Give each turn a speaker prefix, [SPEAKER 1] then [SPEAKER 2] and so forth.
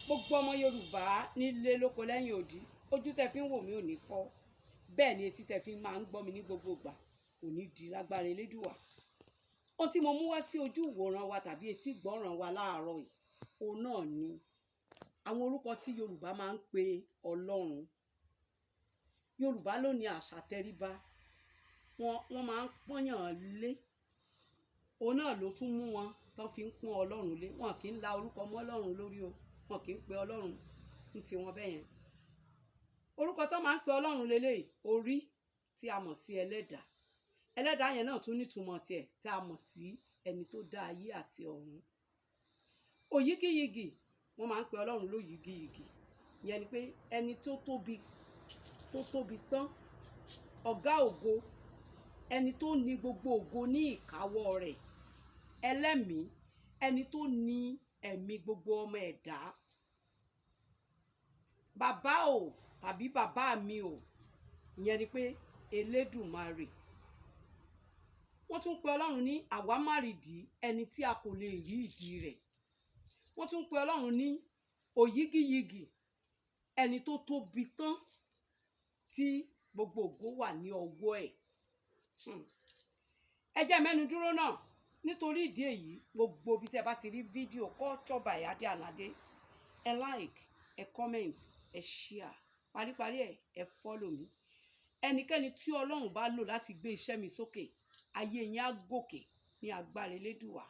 [SPEAKER 1] gbogbo ọmọ Yorùbá nílé lóko lẹ́yìn odi, ojú tẹ́ fi ń wò mí ò ní fọ́, bẹ́ẹ̀ ni etí tẹ́ fi máa ń gbọ́ mi ní gbogbo ìgbà kò ní di lágbára Elédùà. Ohun tí mo mú wá sí ojú ìwòran wa tàbí etí ìgbọ́ràn wa láàárọ̀ yìí, òun náà ni àwọn orúkọ tí Yorùbá máa ń pe Ọlọ́run. Yorùbá ló ní àṣà tẹríba, wọ́n máa ń pọ́nyàn lé, òun náà ló tún mú wọn tán fi ń pọ́n Ọlọ́run lé. Wọn kì í la orúkọ mọ́ Ọlọ́run lórí o, wọn kì í pe Ọlọ́run ní tiwọn bẹ́ẹ̀ yẹn. Orúkọ tán máa ń pe Ọlọ́run lélẹ́yìí, orí tí a mọ̀ sí ẹlẹ́dàá. Ẹlẹ́dàá yẹn náà tún nítumọ̀ tiẹ̀ tí a mọ̀ sí ẹni tó dá ayé àti ọ̀run. Òyígíyigì, wọ́n máa ń pe Ọlọ́run lóyígíyigì, ìyẹn ni pé ẹni tó tóbi tán, ọ̀gá ògo, ẹni tó ní gbogbo ògo ní ìkáwọ́ rẹ̀, ẹlẹ́mìí, ẹni tó ní ẹ̀mí gbogbo ọmọ ẹ̀dá. Bàbá o tàbí bàbá mi o, ìyẹn ni pé Elédùmarè. Wọ́n tún pe Ọlọ́run ní àwámárìdí, ẹni tí a kò lè rí ìdí rẹ̀. Wọ́n tún pe Ọlọ́run ní òyígíyigì, ẹni tó tóbi tán tí gbogbo ògo wà ní ọwọ́ ẹ̀. Ẹ jẹ́ mẹ́nu dúró náà, nítorí ìdí èyí gbogbo bí tẹ́ bá ti rí fídíò Culture by Ade Anade, ẹ like, ẹ comment, ẹ share, paríparí ẹ follow mi. Ẹnikẹ́ni tí Ọlọ́run bá lò láti gbé iṣẹ́ mi sókè, ayé yín á gòkè ní agbára Elédùà.